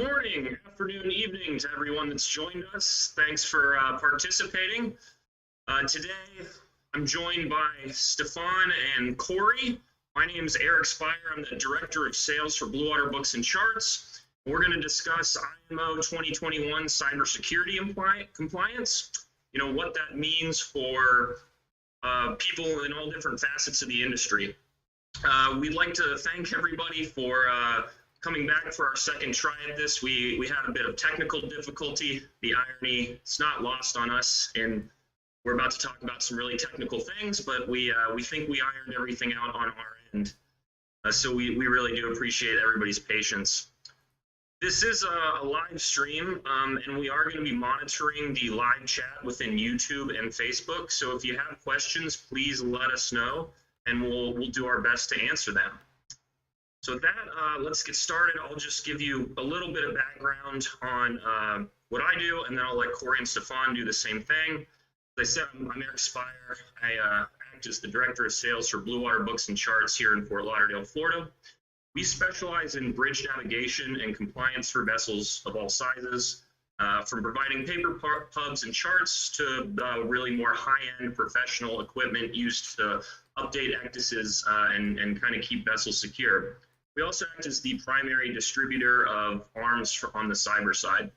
morning, afternoon, evening to everyone that's joined us. Thanks for participating. Today, I'm joined by Stefan and Corey. My name is Eric Spire. I'm the Director of Sales for Bluewater Books and Charts. We're going to discuss IMO 2021 cybersecurity compliance. You know, what that means for people in all different facets of the industry. We'd like to thank everybody for coming back for our second try at this. We had a bit of technical difficulty. The irony, it's not lost on us, and we're about to talk about some really technical things, but we think we ironed everything out on our end. So we really do appreciate everybody's patience. This is a live stream, and we are going to be monitoring the live chat within YouTube and Facebook. So if you have questions, please let us know, and we'll do our best to answer them. So with that, let's get started. I'll just give you a little bit of background on what I do, and then I'll let Corey and Stefan do the same thing. As I said, I'm Eric Spire. I act as the Director of Sales for Bluewater Books and Charts here in Fort Lauderdale, Florida. We specialize in bridge navigation and compliance for vessels of all sizes, from providing paper pubs and charts to really more high-end professional equipment used to update ecdices and kind of keep vessels secure. We also act as the primary distributor of arms on the cyber side.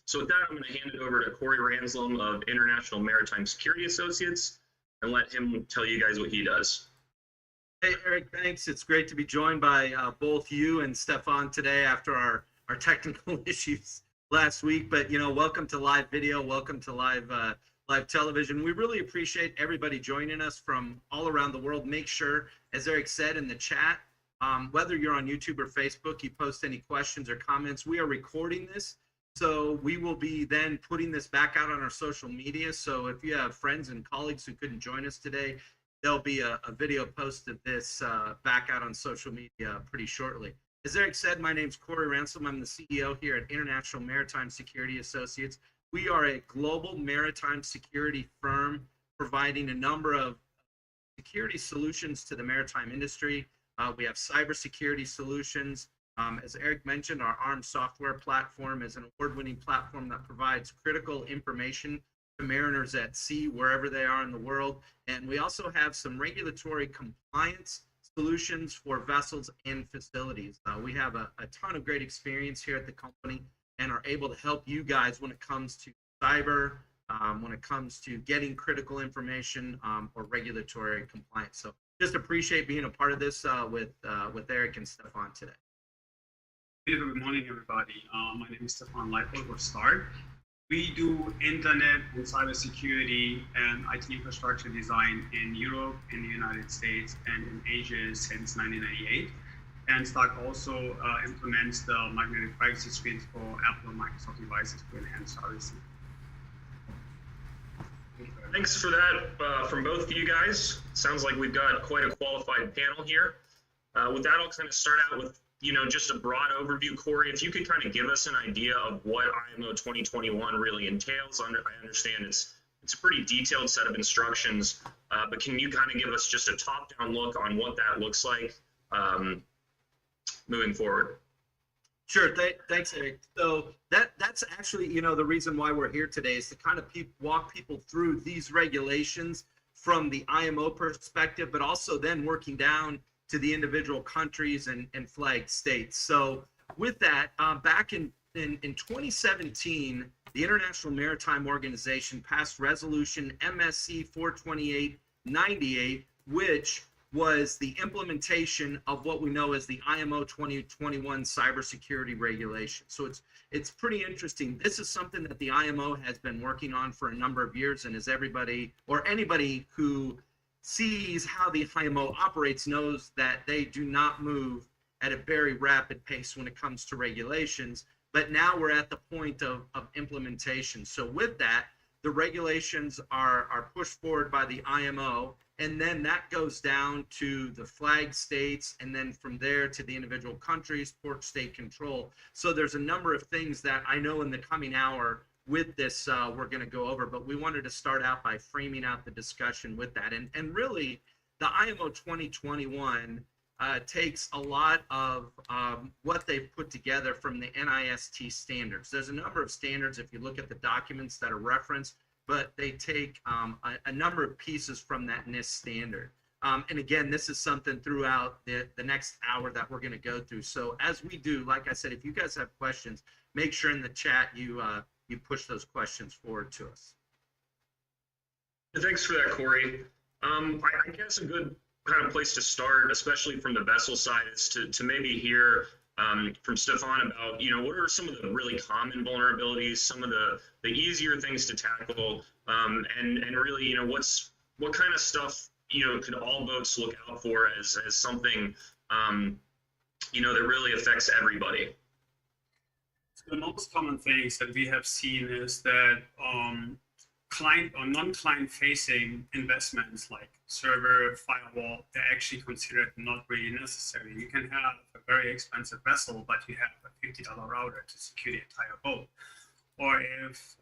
So with that, I'm going to hand it over to Corey Ranslum of International Maritime Security Associates and let him tell you guys what he does. Hey, Eric, thanks. It's great to be joined by both you and Stefan today after our technical issues last week. But, you know, welcome to live video. Welcome to live television. We really appreciate everybody joining us from all around the world. Make sure, as Eric said in the chat, whether you're on YouTube or Facebook, you post any questions or comments. We are recording this, so we will be then putting this back out on our social media. So if you have friends and colleagues who couldn't join us today, there'll be a video post of this back out on social media pretty shortly. As Eric said, my name's Corey Ranslum. I'm the CEO here at International Maritime Security Associates. We are a global maritime security firm providing a number of security solutions to the maritime industry. We have cybersecurity solutions. As Eric mentioned, our ARM software platform is an award-winning platform that provides critical information to mariners at sea, wherever they are in the world. And we also have some regulatory compliance solutions for vessels and facilities. We have a ton of great experience here at the company and are able to help you guys when it comes to cyber, when it comes to getting critical information or regulatory compliance. So just appreciate being a part of this with Eric and Stefan today. Good morning, everybody. My name is Stefan Leipold with START. We do internet and cybersecurity and IT infrastructure design in Europe, in the United States, and in Asia since 1998. And START also implements the magnetic privacy screens for Apple and Microsoft devices to enhance privacy. Thanks for that from both of you guys. Sounds like we've got quite a qualified panel here. With that, I'll kind of start out with, you know, just a broad overview. Corey, if you could kind of give us an idea of what IMO 2021 really entails. I understand it's a pretty detailed set of instructions, but can you kind of give us just a top-down look on what that looks like moving forward? Sure. Thanks, Eric. So that's actually, you know, the reason why we're here today is to kind of walk people through these regulations from the IMO perspective, but also then working down to the individual countries and flag states. So with that, back in 2017, the International Maritime Organization passed Resolution MSC 428/98, which was the implementation of what we know as the IMO 2021 cybersecurity regulation. So it's pretty interesting. This is something that the IMO has been working on for a number of years, and as everybody or anybody who sees how the IMO operates knows that they do not move at a very rapid pace when it comes to regulations. But now we're at the point of implementation. So with that, the regulations are pushed forward by the IMO, and then that goes down to the flag states, and then from there to the individual countries, port state control. So there's a number of things that I know in the coming hour with this we're going to go over, but we wanted to start out by framing out the discussion with that. And really, the IMO 2021 takes a lot of what they've put together from the NIST standards. There's a number of standards if you look at the documents that are referenced, but they take a number of pieces from that NIST standard. And again, this is something throughout the next hour that we're going to go through. So as we do, like I said, if you guys have questions, make sure in the chat you push those questions forward to us. Thanks for that, Corey. I guess a good kind of place to start, especially from the vessel side, is to maybe hear from Stefan about, what are some of the really common vulnerabilities, some of the easier things to tackle, and really, what kind of stuff, could all boats look out for as something, that really affects everybody? So the most common things that we have seen is that client or non-client facing investments like server, firewall, they're actually considered not really necessary. You can have a very expensive vessel, but you have a $50 router to secure the entire boat. Or if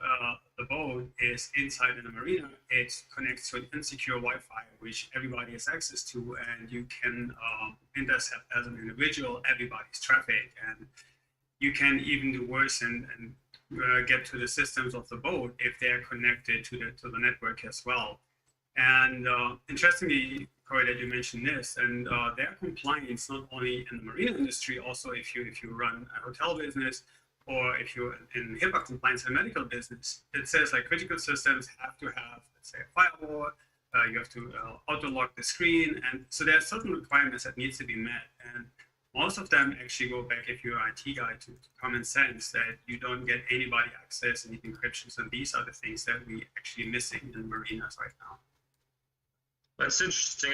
the boat is inside in a marina, it connects to an insecure Wi-Fi, which everybody has access to, and you can intercept as an individual everybody's traffic. And you can even do worse and get to the systems of the boat if they're connected to the network as well. And interestingly, Corey, that you mentioned this, and their compliance not only in the marine industry, also if you run a hotel business, or if you're in HIPAA compliance and medical business, it says like critical systems have to have, let's say, a firewall. You have to auto lock the screen, and so there are certain requirements that needs to be met. And most of them actually go back, if you're an IT guy, to common sense that you don't get anybody access and encryptions, and these are the things that we actually missing in marinas right now. That's interesting.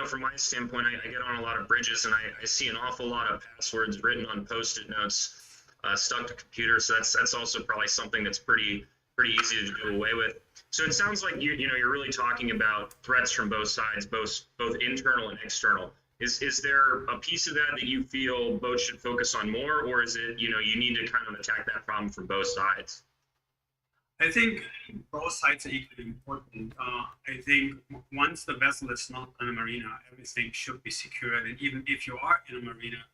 From my standpoint, I get on a lot of bridges and I see an awful lot of passwords written on Post-it notes stuck to computers. So that's also probably something that's pretty easy to do away with. So it sounds like you're really talking about threats from both sides, both internal and external. Is there a piece of that you feel boats should focus on more, or is it you need to kind of attack that problem from both sides? I think both sides are equally important. I think once the vessel is not in a marina, everything should be secured. And even if you are in a marina,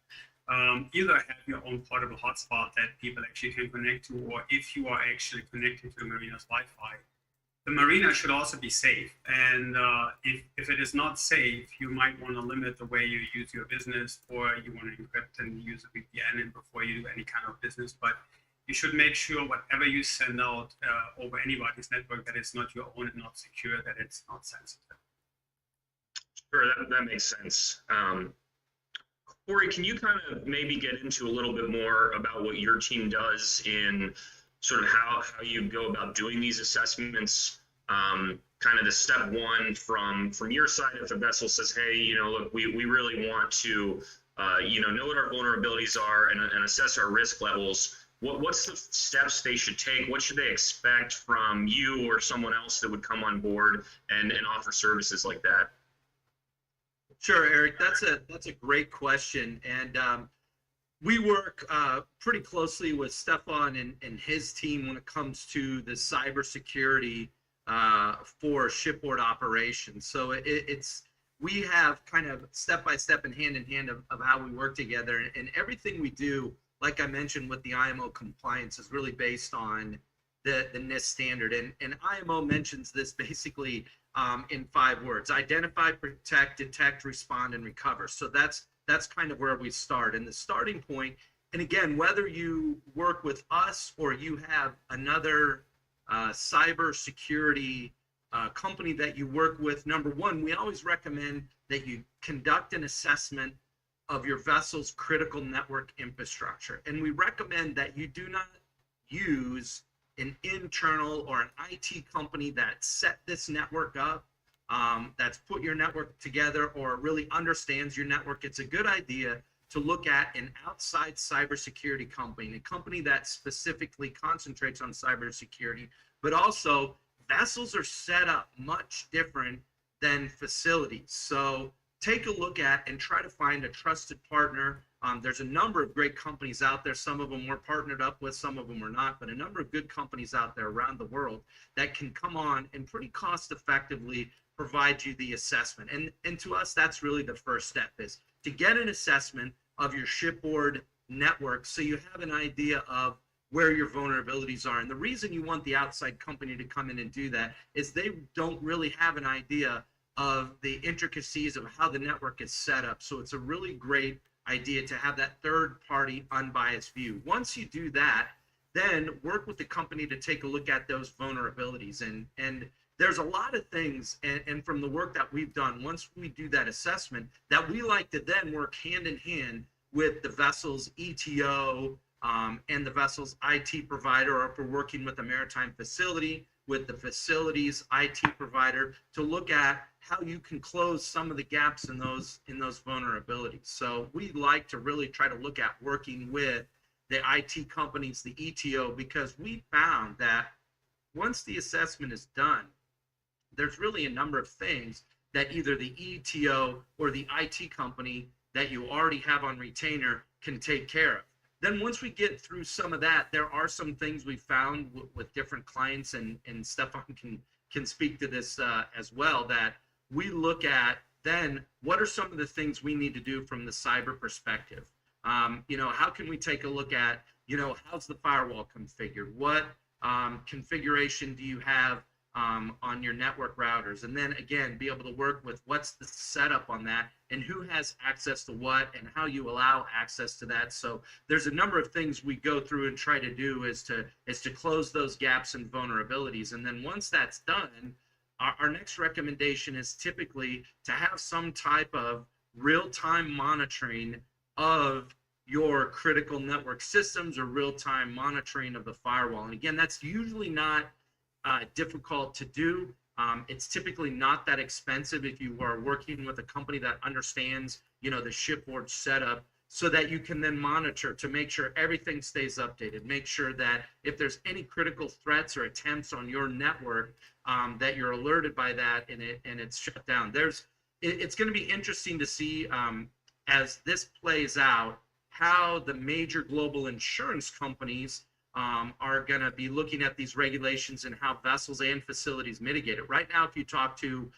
either have your own portable hotspot that people actually can connect to, or if you are actually connected to the marina's Wi-Fi, the marina should also be safe. And if it is not safe, you might want to limit the way you use your business, or you want to encrypt and use a VPN before you do any kind of business. But you should make sure whatever you send out over anybody's network that it's not your own and not secure, that it's not sensitive. Sure, that makes sense. Corey, can you kind of maybe get into a little bit more about what your team does in sort of how you go about doing these assessments, kind of the step one from your side if the vessel says, hey, look, we really want to, know what our vulnerabilities are and assess our risk levels. What's the steps they should take? What should they expect from you or someone else that would come on board and offer services like that? Sure, Eric, that's a great question. And we work pretty closely with Stefan and his team when it comes to the cybersecurity for shipboard operations. So we have kind of step-by-step and hand-in-hand of how we work together. And everything we do, like I mentioned with the IMO compliance, is really based on the NIST standard. And IMO mentions this basically in 5 words: identify, protect, detect, respond, and recover. So that's kind of where we start. And the starting point, and again, whether you work with us or you have another cyber security company that you work with, number one, we always recommend that you conduct an assessment of your vessel's critical network infrastructure. And we recommend that you do not use an internal or an IT company that set this network up, that's put your network together or really understands your network. It's a good idea to look at an outside cybersecurity company, a company that specifically concentrates on cybersecurity, but also vessels are set up much different than facilities. So take a look at and try to find a trusted partner. There's a number of great companies out there. Some of them we're partnered up with, some of them we're not, but a number of good companies out there around the world that can come on and pretty cost effectively provide you the assessment. And to us, that's really the first step, is to get an assessment of your shipboard network so you have an idea of where your vulnerabilities are. And the reason you want the outside company to come in and do that is they don't really have an idea of the intricacies of how the network is set up. So it's a really great idea to have that third party unbiased view. Once you do that, then work with the company to take a look at those vulnerabilities. And there's a lot of things, and from the work that we've done, once we do that assessment, that we like to then work hand in hand with the vessel's ETO and the vessel's IT provider, or if we're working with a maritime facility, with the facility's IT provider, to look at how you can close some of the gaps in those vulnerabilities. So we like to really try to look at working with the IT companies, the ETO, because we found that once the assessment is done, there's really a number of things that either the ETO or the IT company that you already have on retainer can take care of. Then once we get through some of that, there are some things we found with different clients, and Stefan can speak to this as well, that we look at then what are some of the things we need to do from the cyber perspective. How can we take a look at, how's the firewall configured? What configuration do you have on your network routers? And then again, be able to work with what's the setup on that and who has access to what and how you allow access to that. So there's a number of things we go through and try to do is to close those gaps and vulnerabilities. And then once that's done, our next recommendation is typically to have some type of real-time monitoring of your critical network systems or real-time monitoring of the firewall. And again, that's usually not difficult to do. It's typically not that expensive if you are working with a company that understands, the shipboard setup, so that you can then monitor to make sure everything stays updated. Make sure that if there's any critical threats or attempts on your network, that you're alerted by that and it's shut down. It's going to be interesting to see as this plays out how the major global insurance companies are going to be looking at these regulations and how vessels and facilities mitigate it. Right now, if you talk to,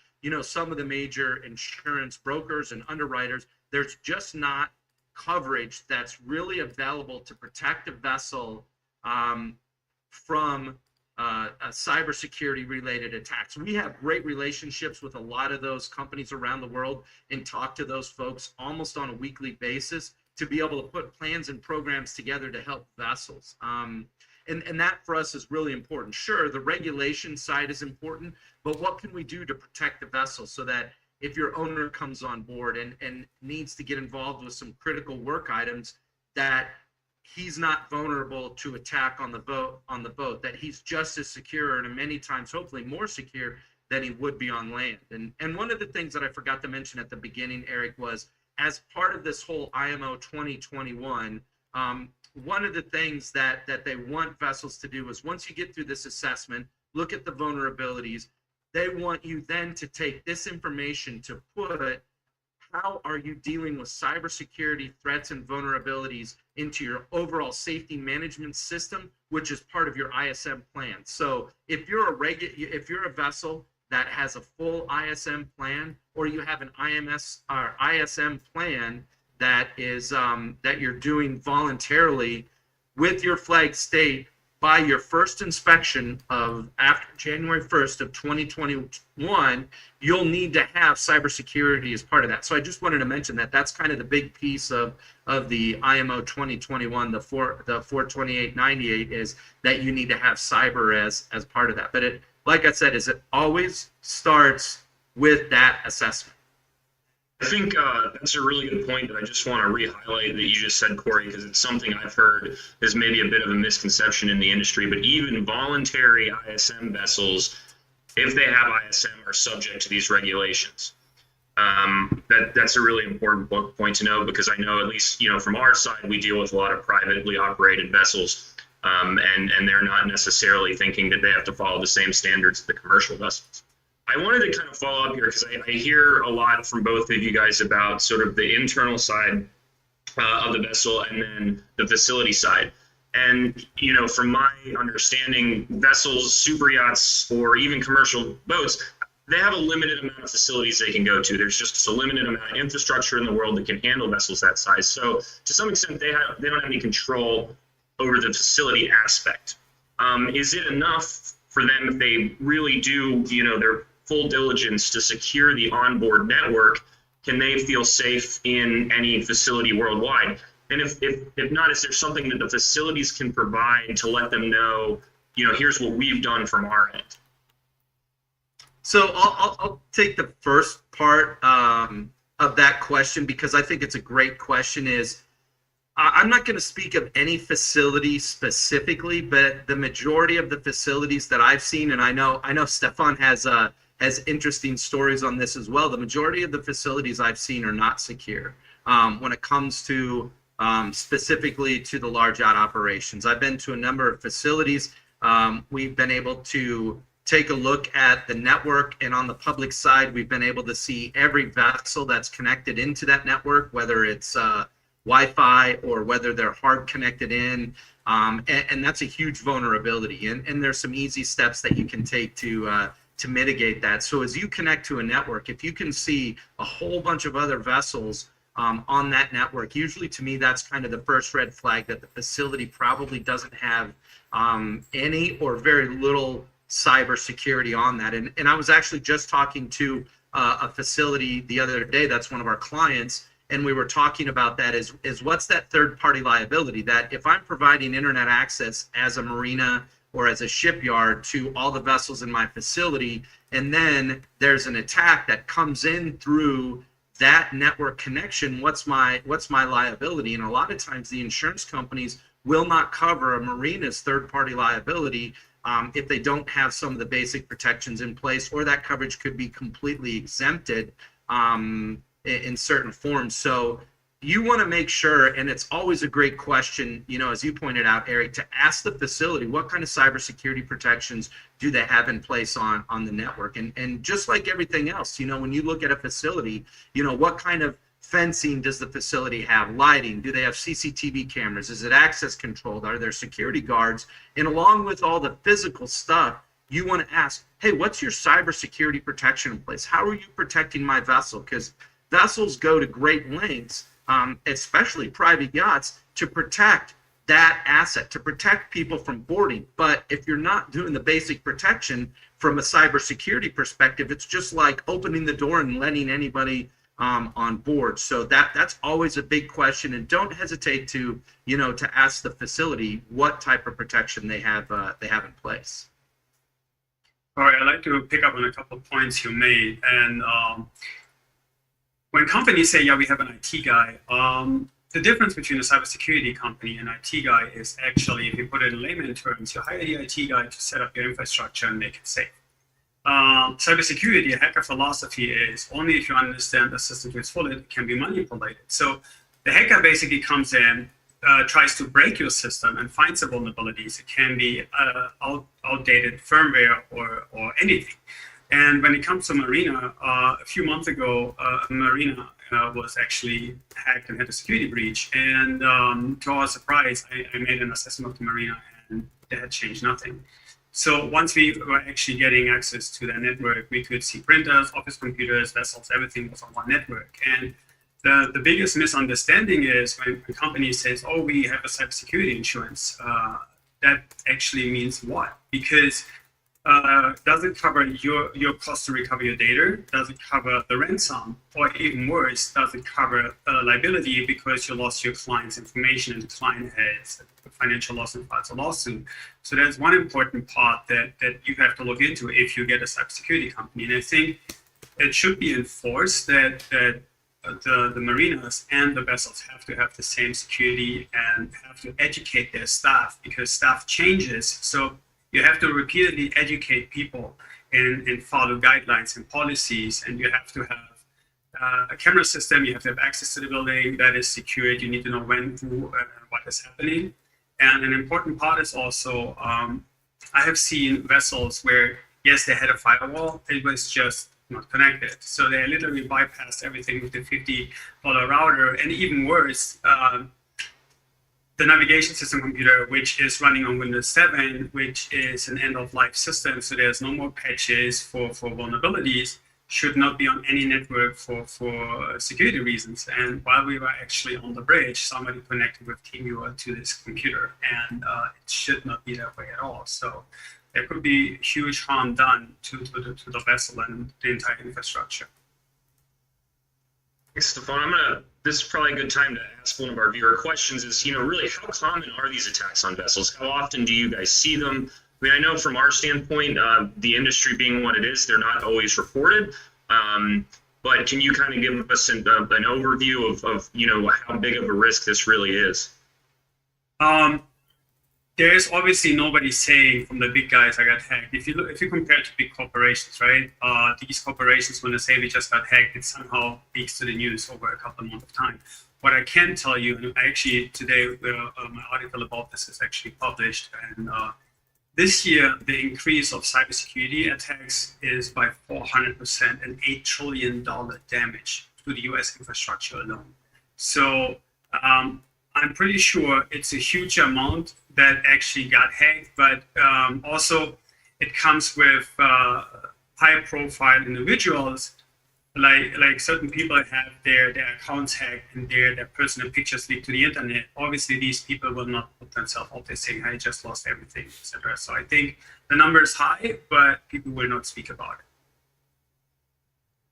some of the major insurance brokers and underwriters, there's just not coverage that's really available to protect a vessel from cybersecurity related attacks. We have great relationships with a lot of those companies around the world and talk to those folks almost on a weekly basis to be able to put plans and programs together to help vessels. And that for us is really important. Sure, the regulation side is important, but what can we do to protect the vessel so that if your owner comes on board and needs to get involved with some critical work items, that he's not vulnerable to attack on the boat, that he's just as secure and many times hopefully more secure than he would be on land. And one of the things that I forgot to mention at the beginning, Eric, was as part of this whole IMO 2021, one of the things that they want vessels to do is once you get through this assessment, look at the vulnerabilities, they want you then to take this information to put how are you dealing with cybersecurity threats and vulnerabilities into your overall safety management system, which is part of your ISM plan. So if you're a vessel that has a full ISM plan, or you have an ISM plan that is that you're doing voluntarily with your flag state by your first inspection of after January 1st of 2021, you'll need to have cybersecurity as part of that. So I just wanted to mention that that's kind of the big piece of the IMO 2021, the 42898 is that you need to have cyber as part of that. But it, like I said, it always starts with that assessment. I think that's a really good point that I just want to re-highlight that you just said, Corey, because it's something I've heard is maybe a bit of a misconception in the industry, but even voluntary ISM vessels, if they have ISM, are subject to these regulations. That's a really important point to know, because I know, at least, from our side, we deal with a lot of privately operated vessels, and they're not necessarily thinking that they have to follow the same standards as the commercial vessels. I wanted to kind of follow up here because I hear a lot from both of you guys about sort of the internal side of the vessel and then the facility side. And, from my understanding, vessels, super yachts, or even commercial boats they have a limited amount of facilities they can go to. There's just a limited amount of infrastructure in the world that can handle vessels that size. So to some extent, they don't have any control over the facility aspect. Is it enough for them if they really do, their full diligence to secure the onboard network? Can they feel safe in any facility worldwide? And if not, is there something that the facilities can provide to let them know, here's what we've done from our end? So I'll take the first part of that question, because I think it's a great question. I'm not going to speak of any facility specifically, but the majority of the facilities that I've seen, and I know Stefan has interesting stories on this as well. The majority of the facilities I've seen are not secure when it comes to specifically to the large yacht operations. I've been to a number of facilities. We've been able to take a look at the network, and on the public side, we've been able to see every vessel that's connected into that network, whether it's Wi-Fi or whether they're hard connected in, and that's a huge vulnerability. And there's some easy steps that you can take to mitigate that. So as you connect to a network, if you can see a whole bunch of other vessels on that network, usually to me that's kind of the first red flag that the facility probably doesn't have any or very little cybersecurity on that. And I was actually just talking to a facility the other day that's one of our clients, and we were talking about that is what's that third party liability, that if I'm providing internet access as a marina or as a shipyard to all the vessels in my facility, and then there's an attack that comes in through that network connection, what's my liability? And a lot of times the insurance companies will not cover a marina's third party liability if they don't have some of the basic protections in place, or that coverage could be completely exempted in certain forms. So you want to make sure, and it's always a great question, as you pointed out, Eric, to ask the facility what kind of cybersecurity protections do they have in place on the network. And just like everything else, when you look at a facility, what kind of fencing does the facility have? Lighting? Do they have CCTV cameras? Is it access controlled? Are there security guards? And along with all the physical stuff, you want to ask, hey, what's your cybersecurity protection in place? How are you protecting my vessel? Because vessels go to great lengths, especially private yachts, to protect that asset, to protect people from boarding. But if you're not doing the basic protection from a cybersecurity perspective, it's just like opening the door and letting anybody on board. So that's always a big question, and don't hesitate to to ask the facility what type of protection they have in place. All right, I'd like to pick up on a couple of points you made. And when companies say, yeah, we have an IT guy, the difference between a cybersecurity company and an IT guy is actually, if you put it in layman terms, you hire the IT guy to set up your infrastructure and make it safe. Cybersecurity, a hacker philosophy is only if you understand the system to its full, it can be manipulated. So the hacker basically comes in, tries to break your system and finds the vulnerabilities. It can be outdated firmware or anything. And when it comes to marina, a few months ago, a marina was actually hacked and had a security breach. And to our surprise, I made an assessment of the marina, and that had changed nothing. So once we were actually getting access to the network, we could see printers, office computers, vessels, everything was on one network. And the biggest misunderstanding is when a company says, oh, we have a cybersecurity insurance, that actually means what? Because does it cover your cost to recover your data? Does it cover the ransom? Or even worse, does it cover liability because you lost your client's information and the client has financial loss and files a lawsuit? So that's one important part that you have to look into if you get a cybersecurity company. And I think it should be enforced that the marinas and the vessels have to have the same security and have to educate their staff, because staff changes. So you have to repeatedly educate people and follow guidelines and policies, and you have to have a camera system. You have to have access to the building that is secured. You need to know when, who, what is happening. And an important part is also, I have seen vessels where, yes, they had a firewall, it was just not connected. So they literally bypassed everything with the $50 router. And even worse, the navigation system computer, which is running on Windows 7, which is an end-of-life system, so there's no more patches for vulnerabilities, should not be on any network for security reasons. And while we were actually on the bridge, somebody connected with TeamViewer to this computer, and it should not be that way at all. So there could be huge harm done to the vessel and the entire infrastructure. Thanks, Stefan. This is probably a good time to ask one of our viewer questions is, really how common are these attacks on vessels? How often do you guys see them? I mean, I know from our standpoint, the industry being what it is, they're not always reported. But can you kind of give us an overview of how big of a risk this really is? There's obviously nobody saying from the big guys I got hacked. If you compare to big corporations, right? These corporations, when they say we just got hacked, it somehow leaks to the news over a couple of months of time. What I can tell you, and actually today my article about this is actually published, and this year the increase of cybersecurity attacks is by 400% and $8 trillion damage to the U.S. infrastructure alone. So I'm pretty sure it's a huge amount that actually got hacked, but also it comes with high-profile individuals, like certain people have their accounts hacked and their personal pictures leaked to the internet. Obviously, these people will not put themselves out there saying, "I just lost everything," etc. So I think the number is high, but people will not speak about it.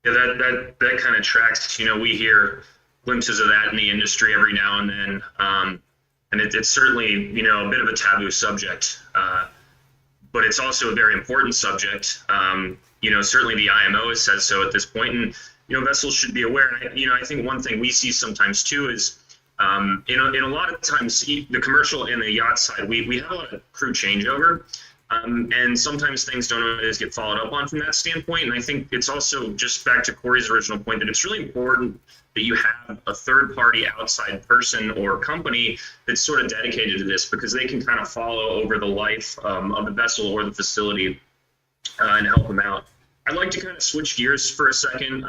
Yeah, that kind of tracks. We hear glimpses of that in the industry every now and then, and it's certainly a bit of a taboo subject, but it's also a very important subject. Certainly the IMO has said so at this point, and vessels should be aware. And I think one thing we see sometimes too is in a lot of times the commercial and the yacht side, we have a lot of crew changeover. And sometimes things don't always get followed up on from that standpoint. And I think it's also just back to Corey's original point that it's really important that you have a third party outside person or company that's sort of dedicated to this, because they can kind of follow over the life of the vessel or the facility and help them out. I'd like to kind of switch gears for a second.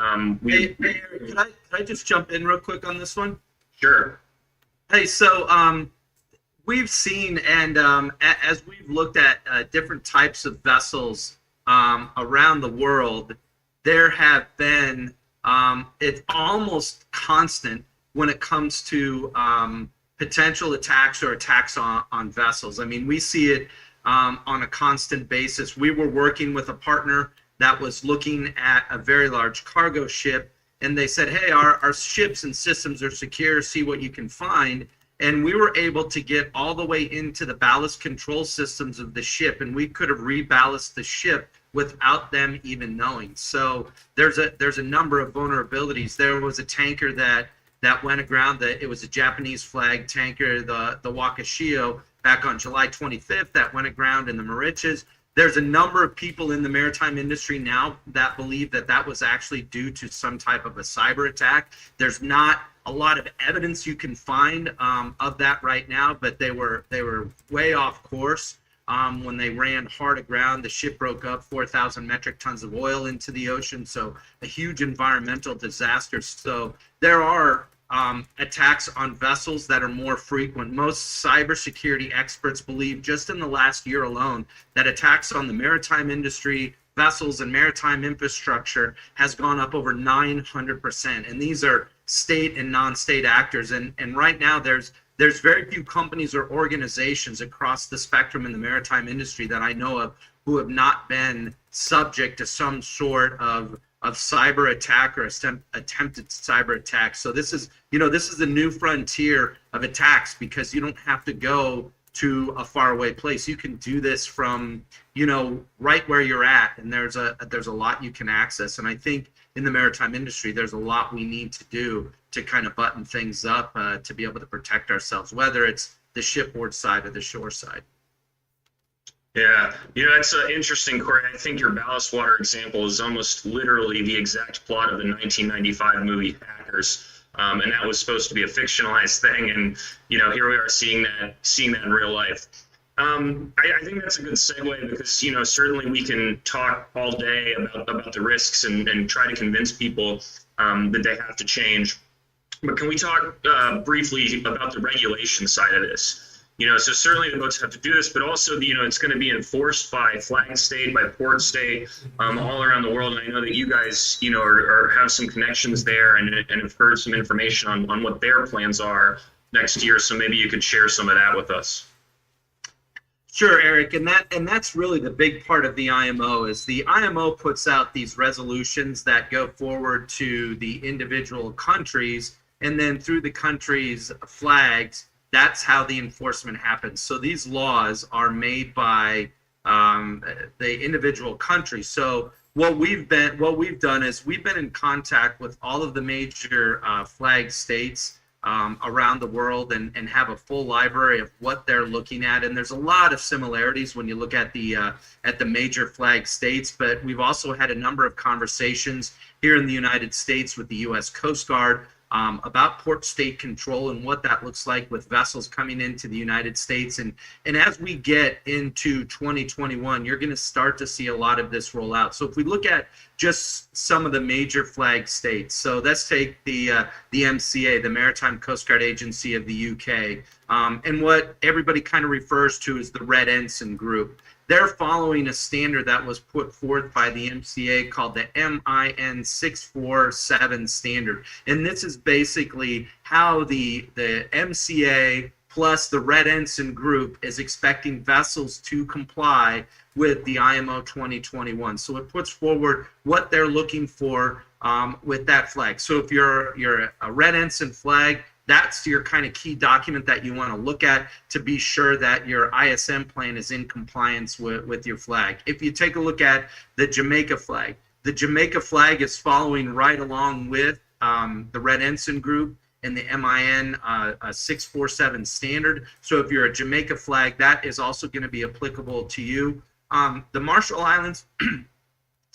Hey, can I just jump in real quick on this one? Sure. Hey, so we've seen, and as we've looked at different types of vessels around the world, there have been, it's almost constant when it comes to potential attacks or attacks on vessels. I mean, we see it on a constant basis. We were working with a partner that was looking at a very large cargo ship, and they said, "Hey, our ships and systems are secure, see what you can find." And we were able to get all the way into the ballast control systems of the ship, and we could have reballasted the ship without them even knowing. So there's a number of vulnerabilities. There was a tanker that went aground. It was a Japanese flag tanker, the Wakashio, back on July 25th, that went aground in the Mauritius. There's a number of people in the maritime industry now that believe that was actually due to some type of a cyber attack. There's not a lot of evidence you can find of that right now, but they were way off course when they ran hard aground. The ship broke up 4,000 metric tons of oil into the ocean, so a huge environmental disaster. So there are attacks on vessels that are more frequent. Most cybersecurity experts believe just in the last year alone that attacks on the maritime industry, vessels, and maritime infrastructure has gone up over 900%. And these are state and non-state actors. And right now there's very few companies or organizations across the spectrum in the maritime industry that I know of who have not been subject to some sort of cyber attack or attempted cyber attack. So this is the new frontier of attacks, because you don't have to go to a faraway place. You can do this from, right where you're at, and there's a lot you can access. And I think in the maritime industry, there's a lot we need to do to kind of button things up to be able to protect ourselves, whether it's the shipboard side or the shore side. Yeah, it's interesting, Corey. I think your ballast water example is almost literally the exact plot of the 1995 movie Hackers, and that was supposed to be a fictionalized thing, and here we are seeing that in real life. I think that's a good segue, because certainly we can talk all day about the risks and try to convince people that they have to change. But can we talk briefly about the regulation side of this? So certainly the boats have to do this, but also, it's going to be enforced by flag state, by port state, all around the world. And I know that you guys, have some connections there and have heard some information on what their plans are next year. So maybe you could share some of that with us. Sure, Eric, and that's really the big part of the IMO is the IMO puts out these resolutions that go forward to the individual countries, and then through the countries' flags, that's how the enforcement happens. So these laws are made by the individual countries. So what we've done is we've been in contact with all of the major flag states around the world and have a full library of what they're looking at. And there's a lot of similarities when you look at the major flag states, but we've also had a number of conversations here in the United States with the U.S. Coast Guard about port state control and what that looks like with vessels coming into the United States. And as we get into 2021, you're going to start to see a lot of this roll out. So if we look at just some of the major flag states, so let's take the MCA, the Maritime Coast Guard Agency of the UK, and what everybody kind of refers to as the Red Ensign Group. They're following a standard that was put forth by the MCA called the MIN 647 standard. And this is basically how the MCA plus the Red Ensign Group is expecting vessels to comply with the IMO 2021. So it puts forward what they're looking for with that flag. So if you're a Red Ensign flag, that's your kind of key document that you want to look at to be sure that your ISM plan is in compliance with your flag. If you take a look at the Jamaica flag is following right along with the Red Ensign Group and the MIN 647 standard. So if you're a Jamaica flag, that is also going to be applicable to you. The Marshall Islands,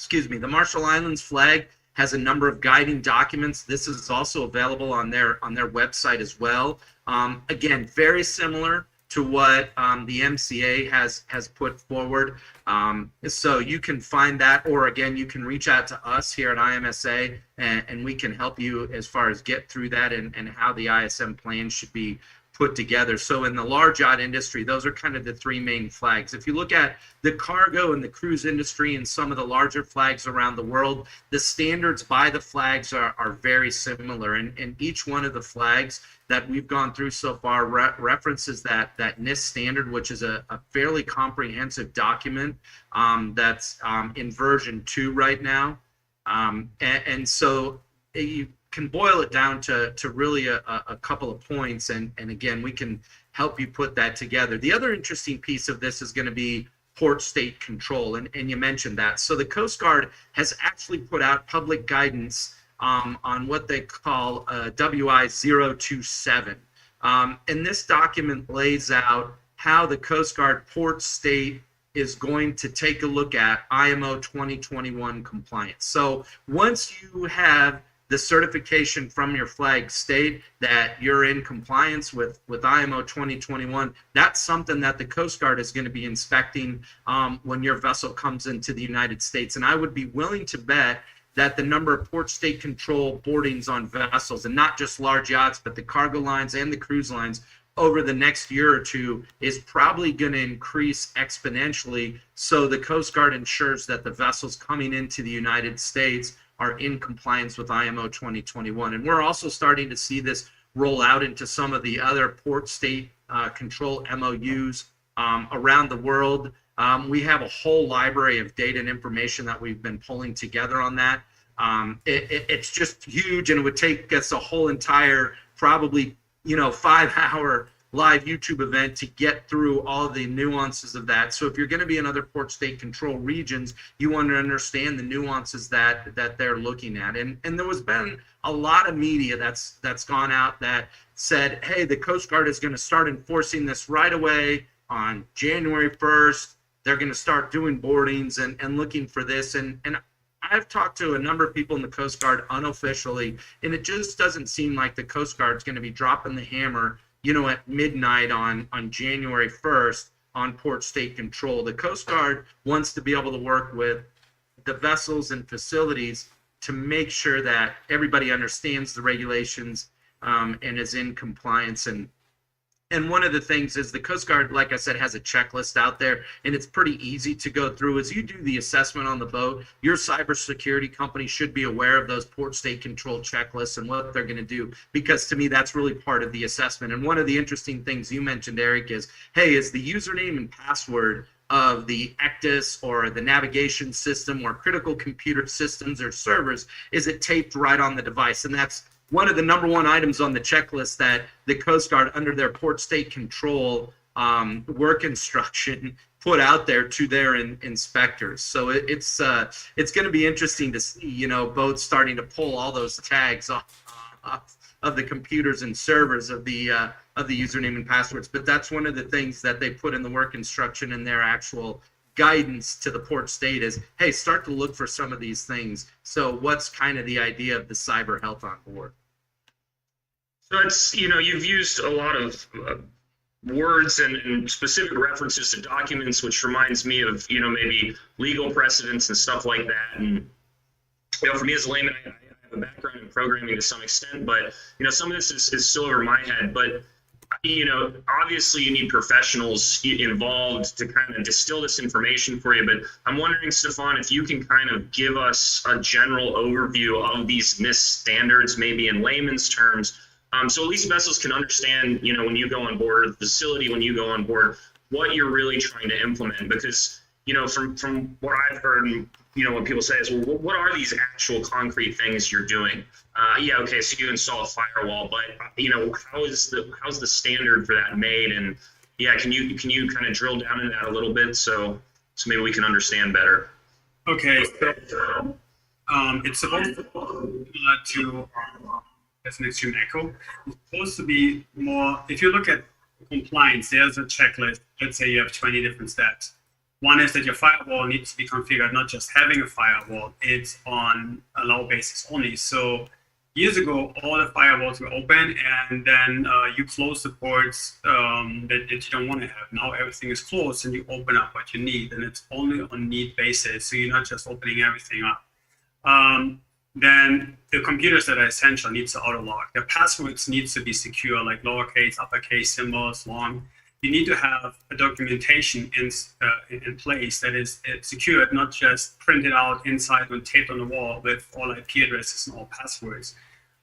the Marshall Islands flag has a number of guiding documents. This is also available on their website as well. Again, very similar to what the MCA has put forward. So you can find that, or again, you can reach out to us here at IMSA and we can help you as far as get through that and how the ISM plan should be put together. So in the large yacht industry, those are kind of the three main flags. If you look at the cargo and the cruise industry and some of the larger flags around the world, the standards by the flags are very similar. And each one of the flags that we've gone through so far references that NIST standard, which is a fairly comprehensive document that's in version 2 right now. And so you can boil it down to really a couple of points, and again, we can help you put that together. The other interesting piece of this is going to be port state control, and you mentioned that. So the Coast Guard has actually put out public guidance on what they call WI 027, and this document lays out how the Coast Guard port state is going to take a look at IMO 2021 compliance. So once you have the certification from your flag state that you're in compliance with IMO 2021, that's something that the Coast Guard is going to be inspecting when your vessel comes into the United States. And I would be willing to bet that the number of port state control boardings on vessels, and not just large yachts, but the cargo lines and the cruise lines over the next year or two, is probably going to increase exponentially. So the Coast Guard ensures that the vessels coming into the United States are in compliance with IMO 2021. And we're also starting to see this roll out into some of the other port state control MOUs around the world. We have a whole library of data and information that we've been pulling together on that. It's just huge, and it would take us a whole entire, probably 5-hour live YouTube event to get through all the nuances of that. So if you're going to be in other port state control regions, you want to understand the nuances that they're looking at. And there has been a lot of media that's gone out that said, hey, the Coast Guard is going to start enforcing this right away on January 1st. They're going to start doing boardings and looking for this. And I've talked to a number of people in the Coast Guard unofficially, and it just doesn't seem like the Coast Guard is going to be dropping the hammer at midnight on January 1st on port state control. The Coast Guard wants to be able to work with the vessels and facilities to make sure that everybody understands the regulations, and is in compliance. And one of the things is the Coast Guard, like I said, has a checklist out there, and it's pretty easy to go through. As you do the assessment on the boat, your cybersecurity company should be aware of those port state control checklists and what they're going to do, because to me, that's really part of the assessment. And one of the interesting things you mentioned, Eric, is, hey, is the username and password of the ECDIS or the navigation system or critical computer systems or servers, is it taped right on the device? And that's one of the number one items on the checklist that the Coast Guard, under their port state control work instruction, put out there to their inspectors. So it's going to be interesting to see, you know, boats starting to pull all those tags off of the computers and servers of the username and passwords. But that's one of the things that they put in the work instruction in their actual guidance to the port state is, hey, start to look for some of these things. So what's kind of the idea of the cyber health on board? So it's, you know, you've used a lot of words and specific references to documents, which reminds me of, you know, maybe legal precedents and stuff like that. And, you know, for me as a layman, I have a background in programming to some extent, but, you know, some of this is still over my head. But, you know, obviously you need professionals involved to kind of distill this information for you. But I'm wondering, Stefan, if you can kind of give us a general overview of these NIST standards, maybe in layman's terms, so at least vessels can understand, you know, when you go on board, or the facility when you go on board, what you're really trying to implement. Because, you know, from what I've heard, and, you know, what people say is, well, what are these actual concrete things you're doing? Yeah, okay, so you install a firewall, but, you know, how's the standard for that made? And yeah, can you kind of drill down into that a little bit so maybe we can understand better? Okay, so it's supposed to as an extreme echo. It's supposed to be more, if you look at compliance, there's a checklist. Let's say you have 20 different steps. One is that your firewall needs to be configured, not just having a firewall, it's on a allow basis only. So years ago, all the firewalls were open, and then you close the ports that you don't want to have. Now everything is closed and you open up what you need, and it's only on need basis. So you're not just opening everything up. Then the computers that are essential needs to auto lock. The passwords needs to be secure, like lowercase, uppercase, symbols, long. You need to have a documentation in place that is secured, not just printed out inside and taped on the wall with all IP addresses and all passwords.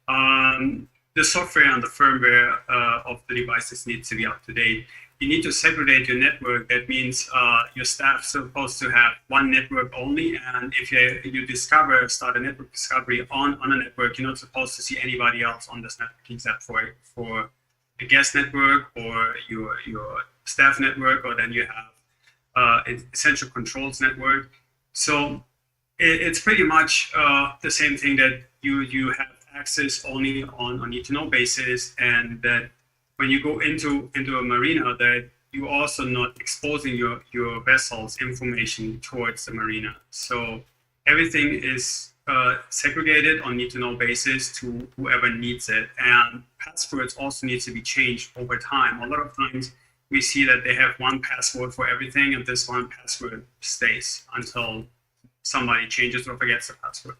The software and the firmware of the devices needs to be up to date. You need to segregate your network. That means your staff's supposed to have one network only. And if you start a network discovery on a network, you're not supposed to see anybody else on this network except for a guest network or your staff network, or then you have essential controls network. So it's pretty much the same thing, that you have access only on need-to-know basis, and that when you go into a marina, that you also not exposing your vessel's information towards the marina. So everything is segregated on need-to-know basis to whoever needs it. And passwords also need to be changed over time. A lot of times we see that they have one password for everything, and this one password stays until somebody changes or forgets the password.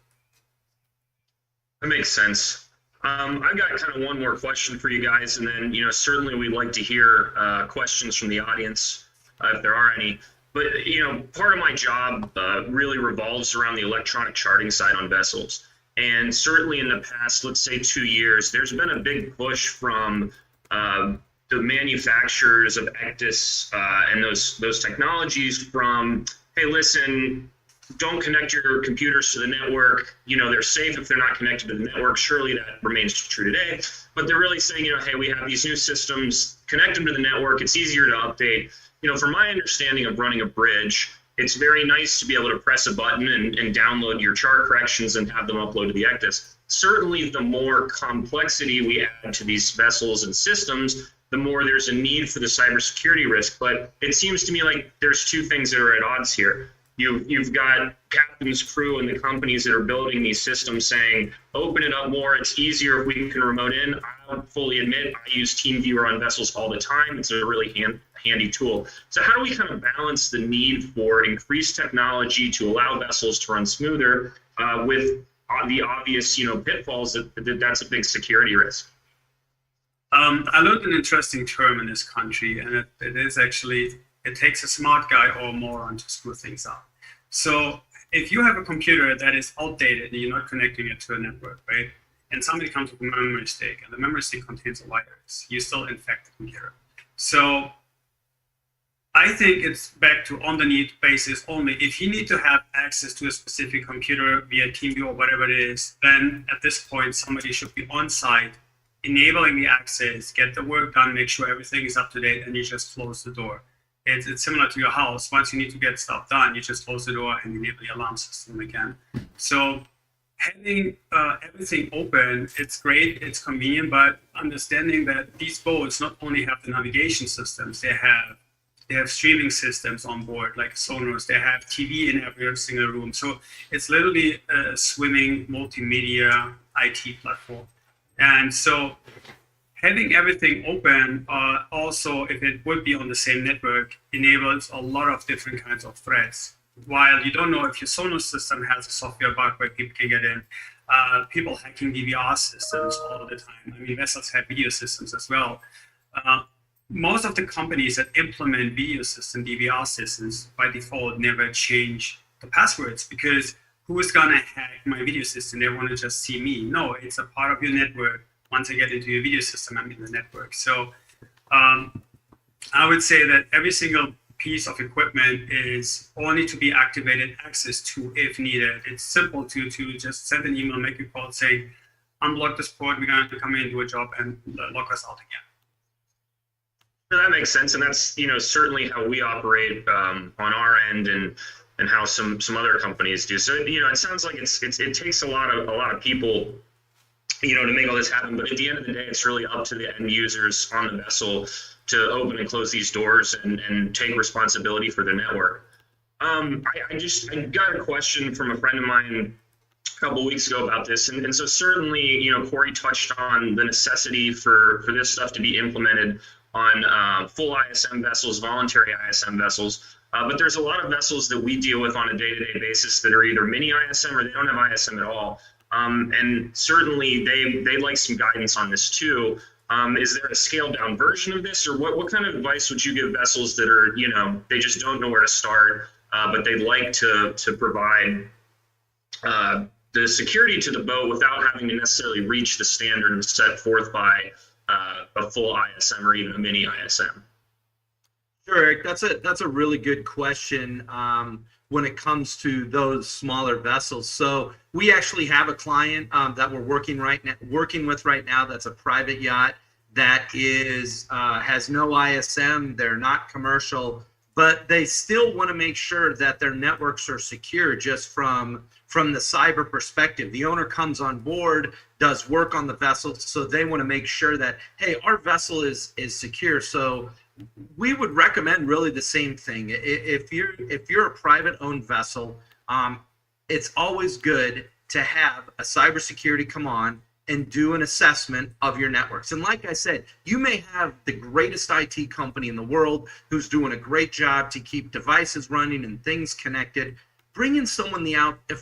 That makes sense. I've got kind of one more question for you guys, and then, you know, certainly we'd like to hear questions from the audience if there are any. But, you know, part of my job really revolves around the electronic charting side on vessels. And certainly in the past, let's say 2 years, there's been a big push from the manufacturers of ECDIS and those technologies from, hey, listen, don't connect your computers to the network. You know, they're safe if they're not connected to the network. Surely that remains true today. But they're really saying, you know, hey, we have these new systems, connect them to the network. It's easier to update. You know, from my understanding of running a bridge, it's very nice to be able to press a button and download your chart corrections and have them upload to the ECDIS. Certainly, the more complexity we add to these vessels and systems, the more there's a need for the cybersecurity risk. But it seems to me like there's two things that are at odds here. You've got captain's crew and the companies that are building these systems saying, open it up more, it's easier if we can remote in. I'll fully admit, I use TeamViewer on vessels all the time. It's a really handy tool. So how do we kind of balance the need for increased technology to allow vessels to run smoother with the obvious, you know, pitfalls that's a big security risk? I learned an interesting term in this country, and it is actually, it takes a smart guy or a moron to screw things up. So if you have a computer that is outdated and you're not connecting it to a network, right? And somebody comes with a memory stick, and the memory stick contains a virus, you still infect the computer. So I think it's back to on the need basis only. If you need to have access to a specific computer via TeamViewer or whatever it is, then at this point, somebody should be on site, enabling the access, get the work done, make sure everything is up to date, and you just close the door. It's similar to your house. Once you need to get stuff done, you just close the door and enable the alarm system again. So having everything open, it's great, it's convenient, but understanding that these boats not only have the navigation systems, they have streaming systems on board, like sonars, they have TV in every single room. So it's literally a swimming multimedia IT platform. And so having everything open, also, if it would be on the same network, enables a lot of different kinds of threats. While you don't know if your sonar system has a software bug where people can get in, people hacking DVR systems all the time. I mean, vessels have video systems as well. Most of the companies that implement video system, DVR systems, by default never change the passwords, because who is gonna hack my video system? They wanna just see me. No, it's a part of your network. Once I get into your video system, I'm in the network. So I would say that every single piece of equipment is only to be activated access to if needed. It's simple to just send an email, make a call saying, unblock this port, we're going to come in, do a job, and lock us out again. That makes sense, and that's certainly how we operate on our end, and how some other companies do. So it sounds like it takes a lot of people to make all this happen. But at the end of the day, it's really up to the end users on the vessel to open and close these doors and take responsibility for the network. I got a question from a friend of mine a couple of weeks ago about this, and so certainly Corey touched on the necessity for this stuff to be implemented on full ISM vessels, voluntary ISM vessels. But there's a lot of vessels that we deal with on a day-to-day basis that are either mini ISM or they don't have ISM at all. And certainly they'd like some guidance on this too. Is there a scaled down version of this, or what kind of advice would you give vessels that are, they just don't know where to start, but they'd like to provide the security to the boat without having to necessarily reach the standard set forth by a full ISM or even a mini ISM? Sure, Eric, that's a really good question when it comes to those smaller vessels. So we actually have a client that we're working with right now. That's a private yacht that has no ISM. They're not commercial, but they still want to make sure that their networks are secure just from the cyber perspective. The owner comes on board, does work on the vessel, so they want to make sure that, hey, our vessel is secure. So we would recommend really the same thing. If you're a private owned vessel, it's always good to have a cybersecurity come on and do an assessment of your networks. And like I said, you may have the greatest IT company in the world who's doing a great job to keep devices running and things connected. Bring in someone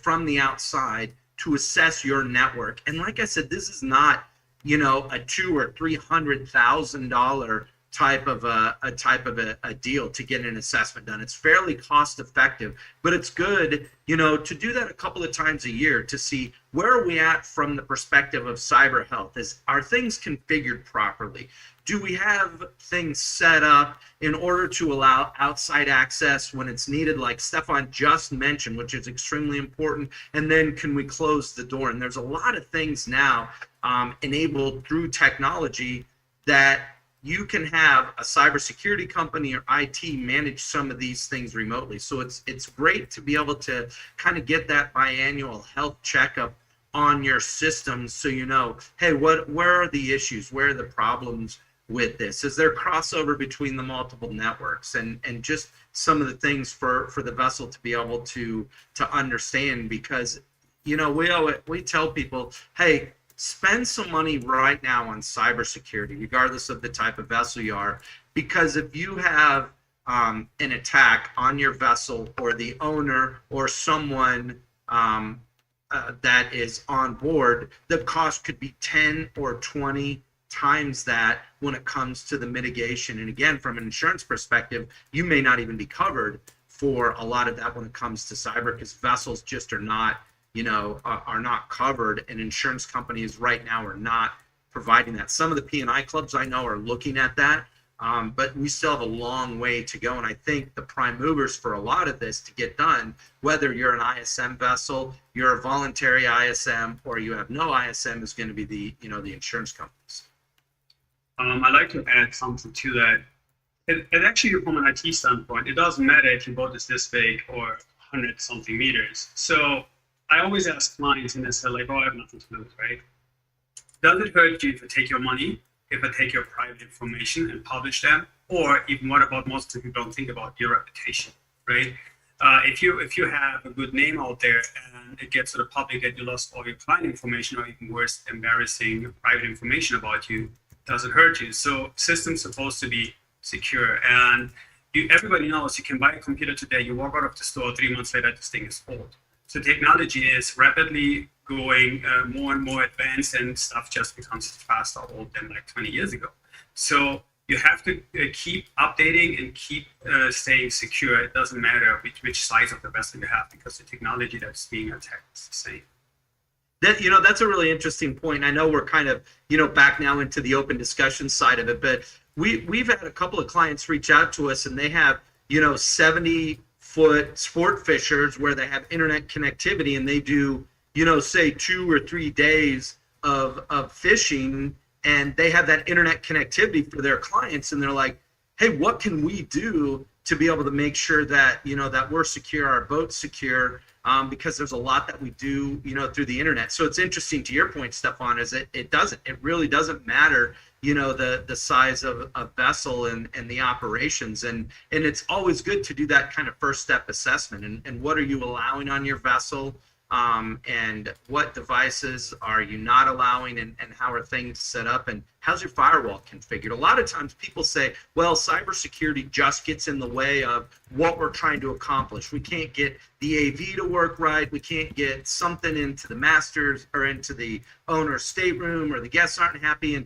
from the outside to assess your network. And like I said, this is not, a $200,000 or $300,000 type of a deal to get an assessment done. It's fairly cost effective, but it's good, to do that a couple of times a year to see where are we at from the perspective of cyber health. Are things configured properly? Do we have things set up in order to allow outside access when it's needed, like Stefan just mentioned, which is extremely important? And then can we close the door? And there's a lot of things now enabled through technology that you can have a cybersecurity company or IT manage some of these things remotely. So it's great to be able to kind of get that biannual health checkup on your system, so hey, where are the issues? Where are the problems with this? Is there crossover between the multiple networks, and just some of the things for the vessel to be able to understand? Because we tell people, hey, spend some money right now on cybersecurity, regardless of the type of vessel you are, because if you have an attack on your vessel, or the owner or someone that is on board, the cost could be 10 or 20 times that when it comes to the mitigation. And again, from an insurance perspective, you may not even be covered for a lot of that when it comes to cyber, because vessels just are not, are not covered, and insurance companies right now are not providing that. Some of the P&I clubs I know are looking at that, but we still have a long way to go. And I think the prime movers for a lot of this to get done, whether you're an ISM vessel, you're a voluntary ISM, or you have no ISM, is going to be the insurance companies. I'd like to add something to that. It actually, from an IT standpoint, it doesn't matter if your boat is this big or 100 something meters. So I always ask clients, and they say like, "Oh, I have nothing to lose, right?" Does it hurt you if I take your money, if I take your private information and publish them, or even what about most of you don't think about your reputation, right? If you have a good name out there and it gets to the public that you lost all your client information, or even worse, embarrassing private information about you, does it hurt you? So systems supposed to be secure, and everybody knows you can buy a computer today, you walk out of the store, 3 months later this thing is old. So technology is rapidly going more and more advanced, and stuff just becomes faster old than like 20 years ago. So you have to keep updating and keep staying secure. It doesn't matter which size of the vessel you have, because the technology that's being attacked is the same. That's a really interesting point. I know we're kind of, back now into the open discussion side of it, but we've had a couple of clients reach out to us, and they have, 70-foot sport fishers where they have internet connectivity, and they do, say 2 or 3 days of fishing, and they have that internet connectivity for their clients, and they're like, hey, what can we do to be able to make sure that, that we're secure, our boat's secure, because there's a lot that we do, through the internet. So it's interesting to your point, Stefan, is it really doesn't matter, the size of a vessel and the operations. And it's always good to do that kind of first step assessment. And what are you allowing on your vessel? And what devices are you not allowing, and how are things set up, and how's your firewall configured? A lot of times people say, well, cybersecurity just gets in the way of what we're trying to accomplish. We can't get the AV to work right. We can't get something into the master's or into the owner's stateroom, or the guests aren't happy. And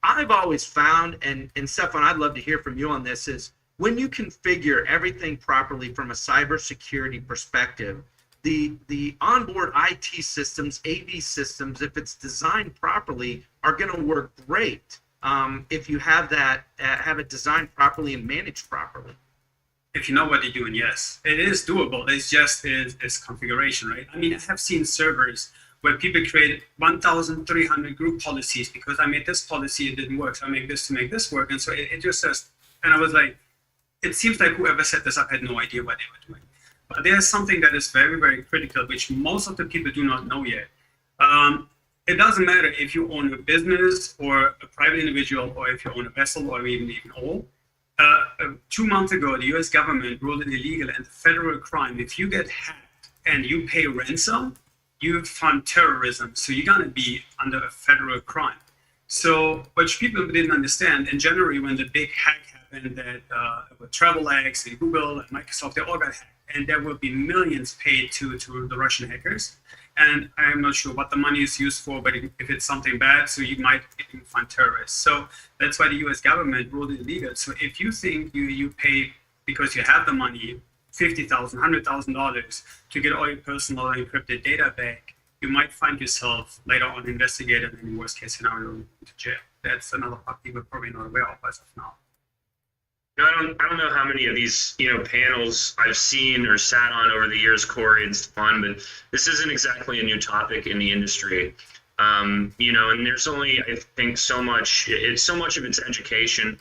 I've always found, and Stefan, I'd love to hear from you on this, is when you configure everything properly from a cybersecurity perspective, the onboard IT systems, AV systems, if it's designed properly, are going to work great if you have it designed properly and managed properly. If you know what you're doing, yes, it is doable. It's just is configuration, right? I mean, I have seen servers where people create 1,300 group policies because I made this policy, it didn't work, so I make this to make this work, and so it just says, and I was like, it seems like whoever set this up had no idea what they were doing. But there's something that is very, very critical, which most of the people do not know yet. It doesn't matter if you own a business or a private individual, or if you own a vessel, or even all. 2 months ago, the US government ruled it illegal and federal crime. If you get hacked and you pay ransom, you fund terrorism. So you're going to be under a federal crime. So, which people didn't understand, in January when the big hack happened, that with TravelX and Google and Microsoft, they all got hacked. And there will be millions paid to the Russian hackers. And I'm not sure what the money is used for, but if it's something bad, so you might even fund terrorists. So that's why the US government ruled it illegal. So if you think you pay, because you have the money, $50,000, $100,000 to get all your personal encrypted data back, you might find yourself later on investigated, and in the worst case scenario, into jail. That's another part people are probably not aware of as of now. I don't know how many of these, panels I've seen or sat on over the years, Corey and Stefan, but this isn't exactly a new topic in the industry. And there's only, I think, so much of it's education,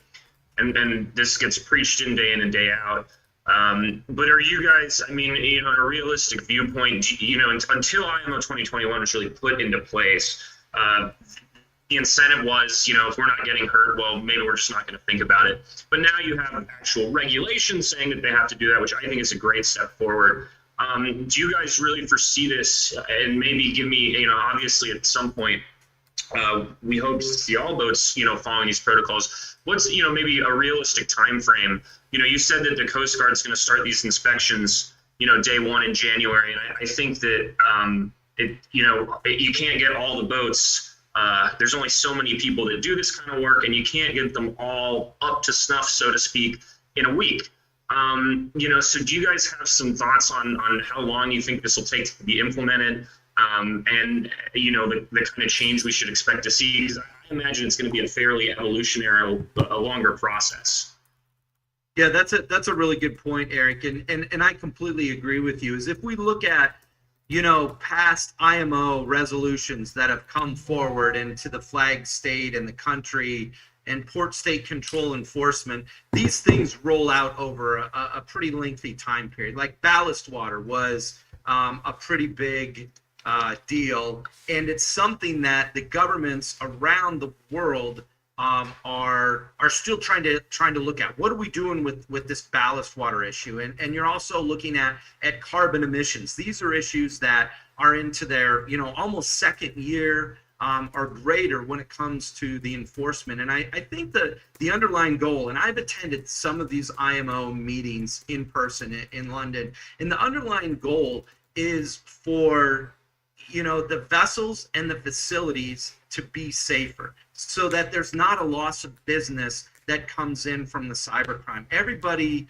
and this gets preached in and day out. But are you guys, a realistic viewpoint, until IMO 2021 was really put into place, the incentive was, if we're not getting hurt, well, maybe we're just not going to think about it. But now you have actual regulations saying that they have to do that, which I think is a great step forward. Do you guys really foresee this? And maybe give me, obviously at some point, we hope to see all boats, following these protocols. What's, maybe a realistic time frame? You said that the Coast Guard is going to start these inspections, day one in January. And I think that, you can't get all the boats there's only so many people that do this kind of work, and you can't get them all up to snuff, so to speak, in a week. So do you guys have some thoughts on how long you think this will take to be implemented, and the kind of change we should expect to see? Because I imagine it's going to be a fairly evolutionary, a longer process. Yeah, that's a really good point, Eric, and I completely agree with you. Is if we look at past IMO resolutions that have come forward into the flag state and the country and port state control enforcement, these things roll out over a pretty lengthy time period. Like ballast water was a pretty big deal, and it's something that the governments around the world are still trying to look at. What are we doing with this ballast water issue? And you're also looking at carbon emissions. These are issues that are into their almost second year or greater when it comes to the enforcement. And I think the underlying goal, and I've attended some of these IMO meetings in person in London, and the underlying goal is for the vessels and the facilities to be safer, so that there's not a loss of business that comes in from the cybercrime. Everybody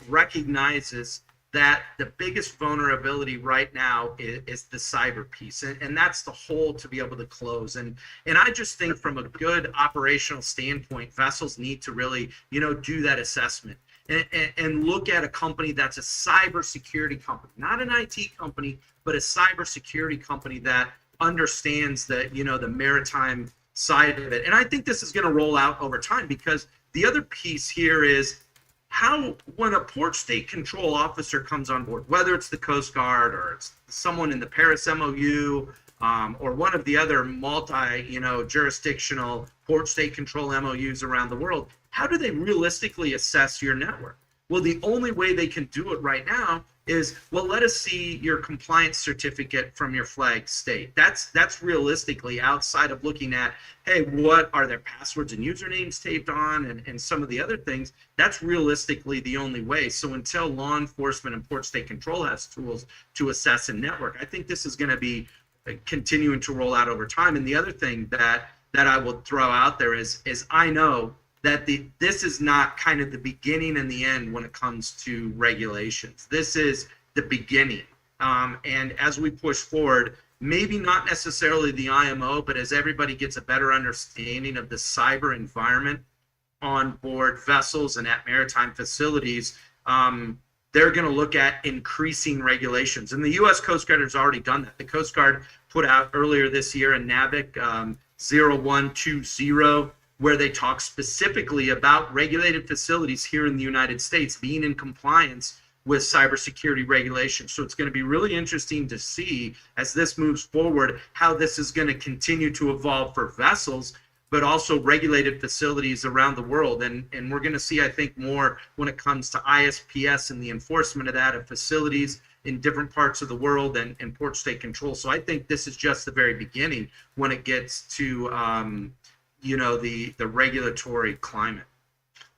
recognizes that the biggest vulnerability right now is the cyber piece, and that's the hole to be able to close. And I just think from a good operational standpoint, vessels need to really do that assessment and look at a company that's a cybersecurity company, not an IT company, but a cybersecurity company that understands that the maritime side of it. And I think this is going to roll out over time, because the other piece here is how, when a port state control officer comes on board, whether it's the Coast Guard or it's someone in the Paris MOU or one of the other jurisdictional port state control MOUs around the world, how do they realistically assess your network? Well, the only way they can do it right now is, well, let us see your compliance certificate from your flag state. That's realistically, outside of looking at, hey, what are their passwords and usernames taped on and some of the other things, that's realistically the only way. So until law enforcement and port state control has tools to assess a network, I think this is going to be continuing to roll out over time. And the other thing that I will throw out there is I know that this is not kind of the beginning and the end when it comes to regulations. This is the beginning. And as we push forward, maybe not necessarily the IMO, but as everybody gets a better understanding of the cyber environment on board vessels and at maritime facilities, they're going to look at increasing regulations. And the U.S. Coast Guard has already done that. The Coast Guard put out earlier this year a NAVIC 0120, where they talk specifically about regulated facilities here in the United States being in compliance with cybersecurity regulations. So it's going to be really interesting to see, as this moves forward, how this is going to continue to evolve for vessels, but also regulated facilities around the world. And we're going to see, I think, more when it comes to ISPS and the enforcement of that, of facilities in different parts of the world and port state control. So I think this is just the very beginning when it gets to the regulatory climate.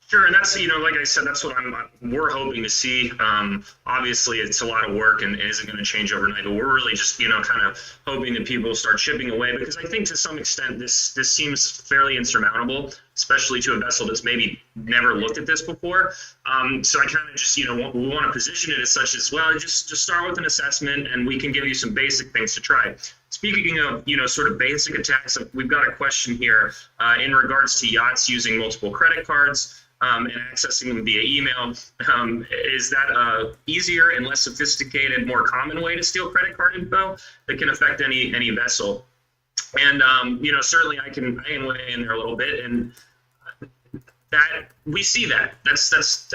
Sure, and that's, like I said, that's what we're hoping to see. Obviously, it's a lot of work and it isn't going to change overnight, but we're really just, kind of hoping that people start chipping away, because I think to some extent this seems fairly insurmountable, especially to a vessel that's maybe never looked at this before. So I kind of just, we want to position it as such as, well, just start with an assessment and we can give you some basic things to try. Speaking of, sort of basic attacks, we've got a question here in regards to yachts using multiple credit cards and accessing them via email. Is that easier and less sophisticated, more common way to steal credit card info that can affect any vessel? And, certainly I can weigh in there a little bit, and that we see that. That's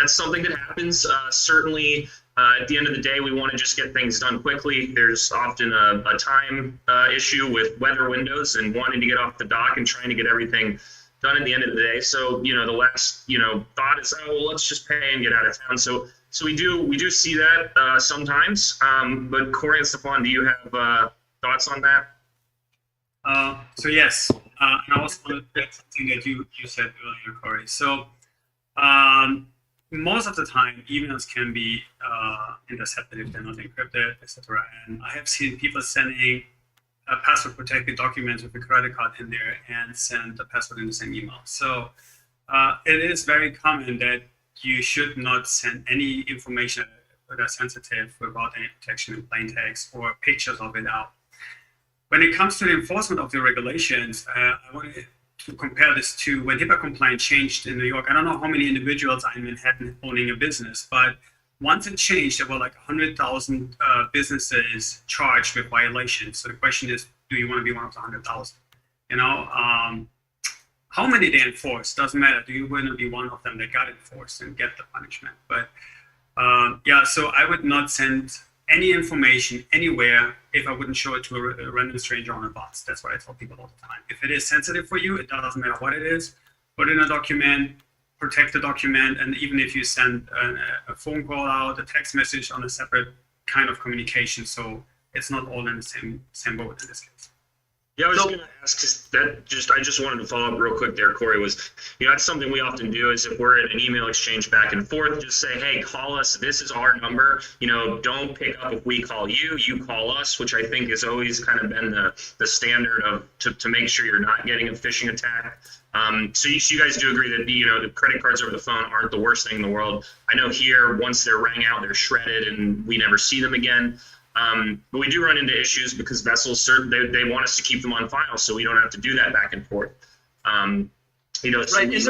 something that happens. Certainly, at the end of the day, we want to just get things done quickly. There's often a time issue with weather windows and wanting to get off the dock and trying to get everything done at the end of the day. So, the last, thought is, oh, well, let's just pay and get out of town. So we do see that sometimes. But Corey and Stefan, do you have thoughts on that? So yes, and I also want to add something that you said earlier, Corey. So most of the time, emails can be intercepted if they're not encrypted, etc. And I have seen people sending password protected documents with a credit card in there and send the password in the same email. So it is very common that you should not send any information that are sensitive without any protection in plain text or pictures of it out. When it comes to the enforcement of the regulations, I wanted to compare this to when HIPAA compliance changed in New York. I don't know how many individuals are in Manhattan owning a business, but once it changed, there were like 100,000 businesses charged with violations. So the question is, do you want to be one of the 100,000? You know, how many they enforce doesn't matter. Do you want to be one of them that got enforced and get the punishment? But yeah, so I would not send any information anywhere if I wouldn't show it to a random stranger on a bus. That's what I tell people all the time. If it is sensitive for you, it doesn't matter what it is, put in a document, protect the document, and even if you send a phone call out, a text message on a separate kind of communication, so it's not all in the same boat in this case. Yeah, I was going to ask, because I just wanted to follow up real quick there, Corey, was, that's something we often do is if we're in an email exchange back and forth, just say, hey, call us, this is our number, don't pick up if we call you, you call us, which I think has always kind of been the standard of to make sure you're not getting a phishing attack. So you guys do agree that, the credit cards over the phone aren't the worst thing in the world. I know here, once they're rang out, they're shredded and we never see them again. But we do run into issues because vessels, they want us to keep them on file, so we don't have to do that back and forth. Right. There's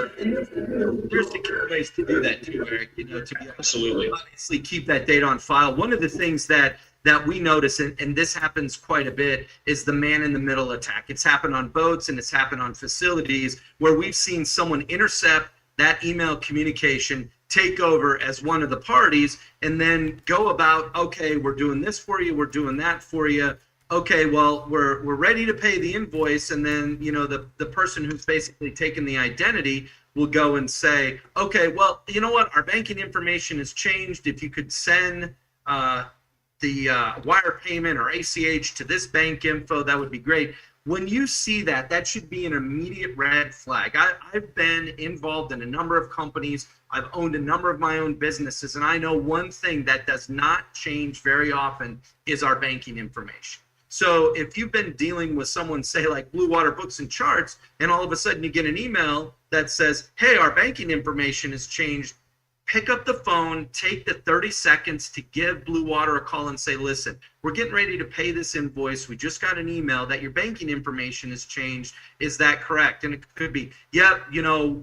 secure ways to do that too, Eric. To be absolutely obviously keep that data on file. One of the things that we notice, and this happens quite a bit, is the man-in-the-middle attack. It's happened on boats and it's happened on facilities where we've seen someone intercept that email communication, take over as one of the parties, and then go about, okay, we're doing this for you, we're doing that for you. Okay, well, we're ready to pay the invoice, and then the person who's basically taken the identity will go and say, okay, well, you know what, our banking information has changed. If you could send the wire payment or ACH to this bank info, that would be great. When you see that should be an immediate red flag. I've been involved in a number of companies. I've owned a number of my own businesses, and I know one thing that does not change very often is our banking information. So if you've been dealing with someone, say like Bluewater Books and Charts, and all of a sudden you get an email that says, hey, our banking information has changed, pick up the phone, take the 30 seconds to give Bluewater a call and say, listen, we're getting ready to pay this invoice. We just got an email that your banking information has changed. Is that correct? And it could be, yep,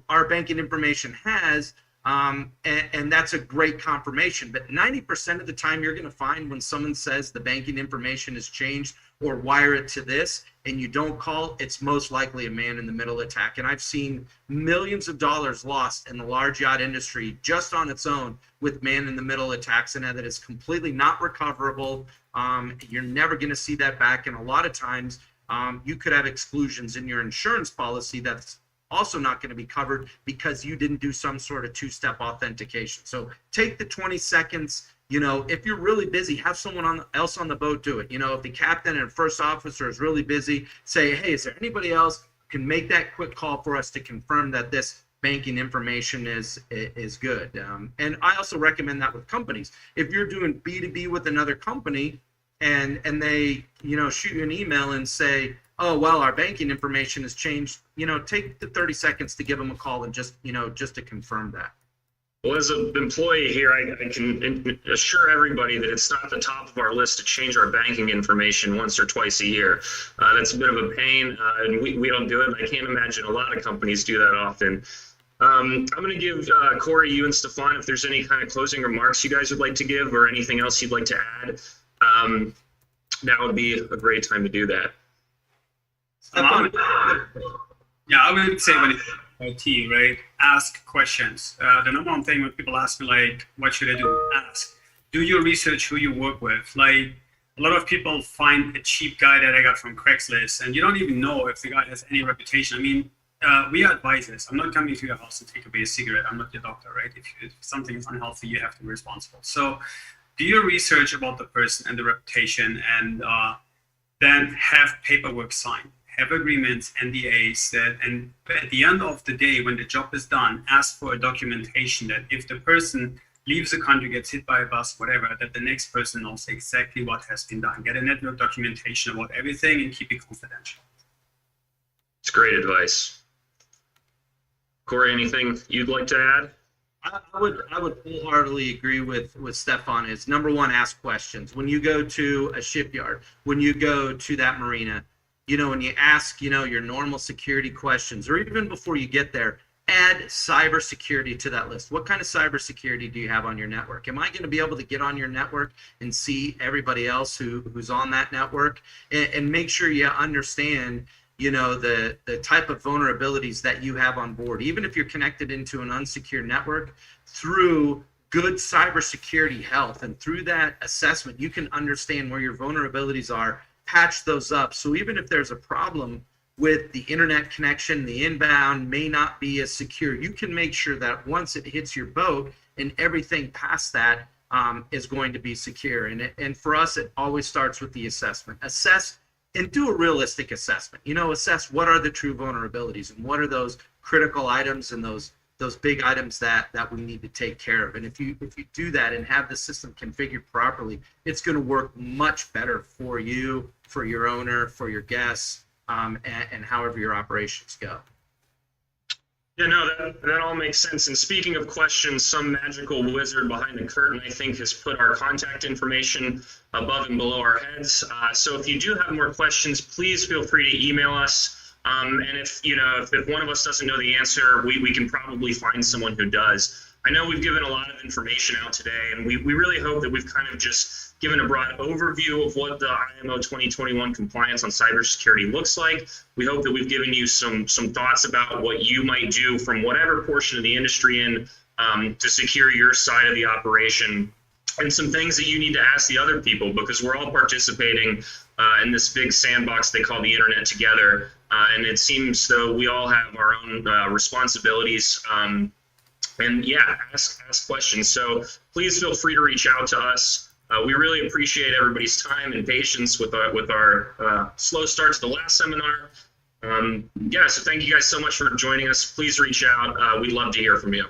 our banking information has, and that's a great confirmation. But 90% of the time you're going to find when someone says the banking information has changed or wire it to this and you don't call, it's most likely a man-in-the-middle attack. And I've seen millions of dollars lost in the large yacht industry just on its own with man-in-the-middle attacks, and that is completely not recoverable. You're never going to see that back. And a lot of times you could have exclusions in your insurance policy that's also not going to be covered because you didn't do some sort of two-step authentication. So take the 20 seconds. If you're really busy, have someone else on the boat do it. If the captain and first officer is really busy, say, hey, is there anybody else who can make that quick call for us to confirm that this banking information is good? And I also recommend that with companies. If you're doing B2B with another company and they, shoot you an email and say, oh, well, our banking information has changed, take the 30 seconds to give them a call and just to confirm that. Well, as an employee here, I can assure everybody that it's not the top of our list to change our banking information once or twice a year. That's a bit of a pain, and we don't do it. I can't imagine a lot of companies do that often. I'm going to give Corey, you and Stefan, if there's any kind of closing remarks you guys would like to give or anything else you'd like to add, that would be a great time to do that. Yeah, I would say when it's IT, right? Ask questions. The number one thing when people ask me, like, what should I do? Ask. Do your research who you work with. Like, a lot of people find a cheap guy that I got from Craigslist, and you don't even know if the guy has any reputation. I mean, we are advisors. I'm not coming to your house to take away a cigarette. I'm not your doctor, right? If something is unhealthy, you have to be responsible. So do your research about the person and the reputation, and then have paperwork signed. Have agreements, NDAs, and at the end of the day, when the job is done, ask for a documentation that if the person leaves the country, gets hit by a bus, whatever, that the next person knows exactly what has been done. Get a network documentation about everything and keep it confidential. It's great advice. Corey, anything you'd like to add? I would wholeheartedly agree with Stefan. Is number one, ask questions. When you go to a shipyard, when you go to that marina, when you ask, your normal security questions, or even before you get there, add cybersecurity to that list. What kind of cybersecurity do you have on your network? Am I going to be able to get on your network and see everybody else who's on that network? And make sure you understand the type of vulnerabilities that you have on board, even if you're connected into an unsecured network. Through good cybersecurity health and through that assessment, you can understand where your vulnerabilities are, patch those up. So even if there's a problem with the internet connection, the inbound may not be as secure, you can make sure that once it hits your boat and everything past that is going to be secure. And for us, it always starts with the assessment. Assess and do a realistic assessment. Assess what are the true vulnerabilities and what are those critical items and those big items that we need to take care of. And if you do that and have the system configured properly, it's going to work much better for you, for your owner, for your guests, and however your operations go. Yeah, no, that all makes sense. And speaking of questions, some magical wizard behind the curtain, I think, has put our contact information above and below our heads. So if you do have more questions, please feel free to email us. And if one of us doesn't know the answer, we can probably find someone who does. I know we've given a lot of information out today, and we really hope that we've kind of just given a broad overview of what the IMO 2021 compliance on cybersecurity looks like. We hope that we've given you some thoughts about what you might do from whatever portion of the industry to secure your side of the operation, and some things that you need to ask the other people, because we're all participating in this big sandbox they call the internet together, and it seems though we all have our own responsibilities. And yeah, ask questions. So please feel free to reach out to us. We really appreciate everybody's time and patience with our slow start to the last seminar. So thank you guys so much for joining us. Please reach out. We'd love to hear from you.